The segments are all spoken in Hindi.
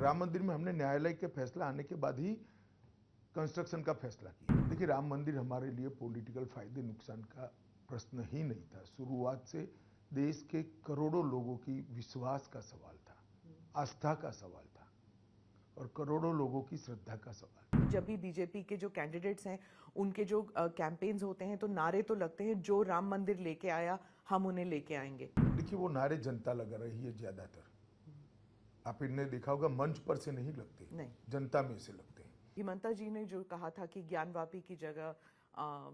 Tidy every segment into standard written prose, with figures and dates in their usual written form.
राम मंदिर में हमने न्यायालय के फैसला आने के बाद ही कंस्ट्रक्शन का फैसला किया। देखिए, राम मंदिर हमारे लिए पॉलिटिकल फायदे नुकसान का प्रश्न ही नहीं था। शुरुआत से देश के करोड़ों लोगों की विश्वास का सवाल था, आस्था का सवाल था और करोड़ों लोगों की श्रद्धा का सवाल। जब भी बीजेपी के जो कैंडिडेट्स हैं उनके जो कैंपेन्स होते हैं तो नारे तो लगते हैं, जो राम मंदिर लेके आया हम उन्हें लेके आएंगे। देखिए, वो नारे जनता लगा रही है ज्यादातर। आप इन्हें देखा होगा, मंच पर से नहीं लगते, नहीं, जनता में से लगते हैं। हिमंता जी ने जो कहा था कि ज्ञानवापी की जगह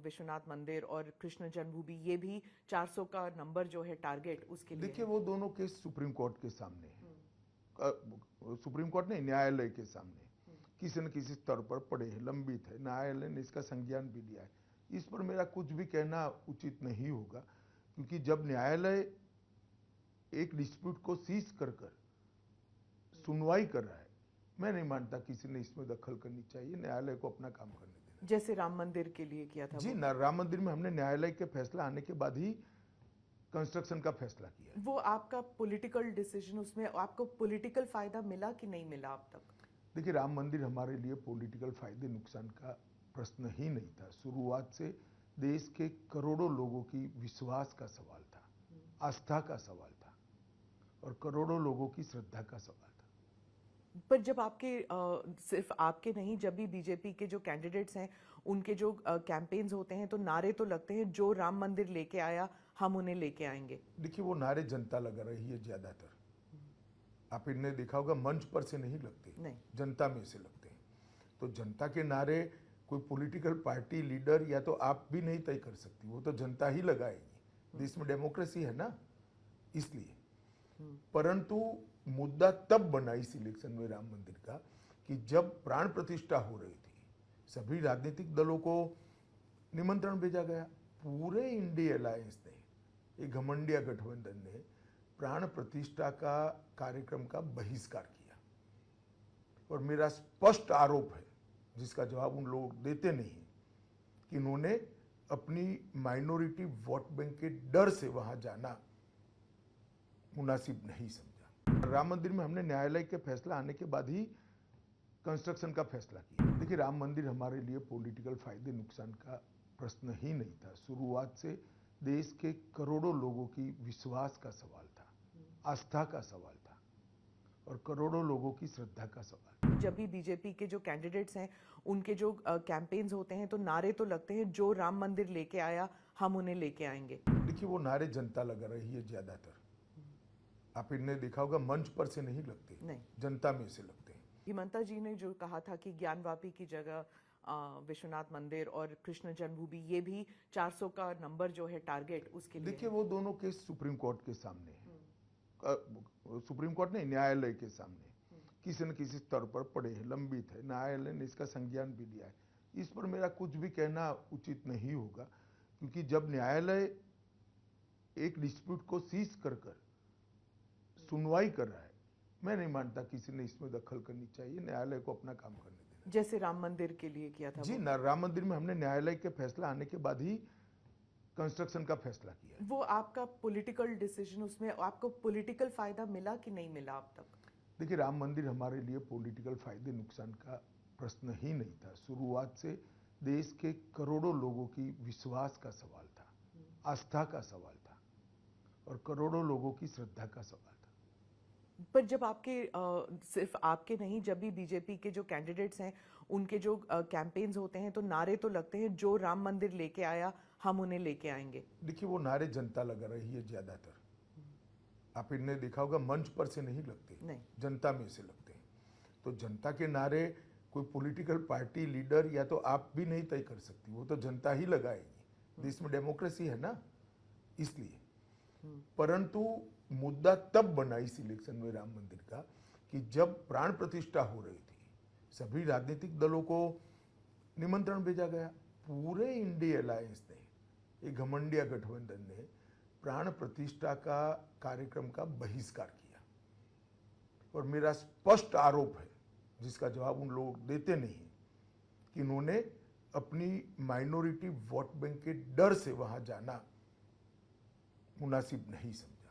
विश्वनाथ मंदिर और कृष्ण जन्मभूमि, ये भी 400 का नंबर जो है टारगेट उसके लिए। देखिए, वो दोनों केस सुप्रीम कोर्ट के सामने है। सुप्रीम कोर्ट नहीं, न्यायालय के सामने किसी न किसी स्तर पर पड़े हैं, लंबित है। न्यायालय ने इसका संज्ञान भी लिया है। इस पर मेरा कुछ भी कहना उचित नहीं होगा, क्योंकि जब न्यायालय एक डिस्प्यूट को सीज कर सुनवाई कर रहा है, मैं नहीं मानता किसी ने इसमें दखल करनी चाहिए। न्यायालय को अपना काम करने देना, जैसे राम मंदिर के लिए किया था। जी, राम मंदिर में हमने न्यायालय के फैसला आने के बाद ही कंस्ट्रक्शन का फैसला किया। वो आपका पॉलिटिकल डिसीजन, उसमें आपको पॉलिटिकल फायदा मिला कि नहीं मिला अब तक? देखिए, राम मंदिर हमारे लिए पॉलिटिकल फायदे नुकसान का प्रश्न ही नहीं था। शुरुआत से देश के करोड़ों लोगों की विश्वास का सवाल था, आस्था का सवाल था और करोड़ों लोगों की श्रद्धा का सवाल था। पर जब आपके सिर्फ आपके नहीं, जब भी बीजेपी के जो कैंडिडेट्स हैं उनके जो कैंपेन्स होते हैं तो नारे तो लगते हैं, जो राम मंदिर लेके आया हम उन्हें लेके आएंगे। देखिए, वो नारे जनता लगा रही है ज्यादातर। आप इन्हें देखा होगा, मंच पर से नहीं लगते, नहीं, जनता में से लगते हैं। तो जनता के नारे कोई पॉलिटिकल पार्टी लीडर या तो आप भी नहीं तय कर सकती, वो तो जनता ही लगाएगी। देश में डेमोक्रेसी है ना, इसलिए। परंतु मुद्दा तब बना इस इलेक्शन में राम मंदिर का कि जब प्राण प्रतिष्ठा हो रही थी, सभी राजनीतिक दलों को निमंत्रण भेजा गया। पूरे इंडिया अलायंस ने, एक घमंडिया गठबंधन ने प्राण प्रतिष्ठा का कार्यक्रम का बहिष्कार किया। और मेरा स्पष्ट आरोप है, जिसका जवाब उन लोग देते नहीं, कि इन्होंने अपनी माइनॉरिटी वोट बैंक के डर से वहां जाना मुनासिब नहीं समझा। राम मंदिर में हमने न्यायालय के फैसला आने के बाद ही कंस्ट्रक्शन का फैसला किया। देखिए, राम मंदिर हमारे लिए पॉलिटिकल फायदे नुकसान का प्रश्न ही नहीं था। शुरुआत से देश के करोड़ों लोगों की विश्वास का सवाल था, आस्था का सवाल था और करोड़ों लोगों की श्रद्धा का सवाल। जब भी बीजेपी के जो कैंडिडेट्स हैं उनके जो कैंपेन्स होते हैं तो नारे तो लगते हैं, जो राम मंदिर लेके आया हम उन्हें लेके आएंगे। देखिए, वो नारे जनता लगा रही है ज्यादातर। आप इन्हें देखा होगा, मंच पर से नहीं लगते, नहीं, जनता में से लगते हैं। हिमंता जी ने जो कहा था कि ज्ञानवापी की जगह विश्वनाथ मंदिर और कृष्ण जन्मभूमि, ये भी 400 का नंबर जो है टारगेट उसके लिए। देखिए, वो दोनों केस सुप्रीम कोर्ट के सामने है। सुप्रीम कोर्ट नहीं, न्यायालय के सामने किसी न किसी स्तर पर पड़े हैं, लंबित है। न्यायालय ने इसका संज्ञान भी लिया है। इस पर मेरा कुछ भी कहना उचित नहीं होगा, क्योंकि जब न्यायालय एक डिस्प्यूट को सीज कर सुनवाई कर रहा है, मैं नहीं मानता किसी ने इसमें दखल करनी चाहिए। न्यायालय को अपना काम करने देना, जैसे राम मंदिर के लिए किया था। जी, राम मंदिर में हमने न्यायालय के फैसला आने के बाद ही कंस्ट्रक्शन का फैसला किया। वो आपका पॉलिटिकल डिसीजन, उसमें आपको पॉलिटिकल फायदा मिला कि नहीं मिला अब तक? देखिए, राम मंदिर हमारे लिए पॉलिटिकल फायदे नुकसान का प्रश्न ही नहीं था। शुरुआत से देश के करोड़ों लोगों की विश्वास का सवाल था, आस्था का सवाल था और करोड़ों लोगों की श्रद्धा का सवाल था। पर जब सिर्फ आपके नहीं, जब भी बीजेपी के जो कैंडिडेट्स हैं उनके जो कैंपेन्स होते हैं तो नारे तो लगते हैं, जो राम मंदिर लेके आया हम उन्हें लेके आएंगे। देखिए, वो नारे जनता लगा रही है ज्यादातर। आप इन्हें देखा होगा, मंच पर से नहीं लगते, नहीं, जनता में से लगते हैं। तो जनता के नारे कोई पॉलिटिकल पार्टी लीडर या तो आप भी नहीं तय कर सकती, वो तो जनता ही लगाएगी। देश में डेमोक्रेसी है ना, इसलिए। परंतु मुद्दा तब बना इस इलेक्शन में राम मंदिर का कि जब प्राण प्रतिष्ठा हो रही थी, सभी राजनीतिक दलों को निमंत्रण भेजा गया। पूरे इंडिया अलायंस ने, एक घमंडिया गठबंधन ने प्राण प्रतिष्ठा का कार्यक्रम का बहिष्कार किया। और मेरा स्पष्ट आरोप है, जिसका जवाब उन लोग देते नहीं, कि इन्होंने अपनी माइनॉरिटी वोट बैंक के डर से वहां जाना मुनासिब नहीं समझा।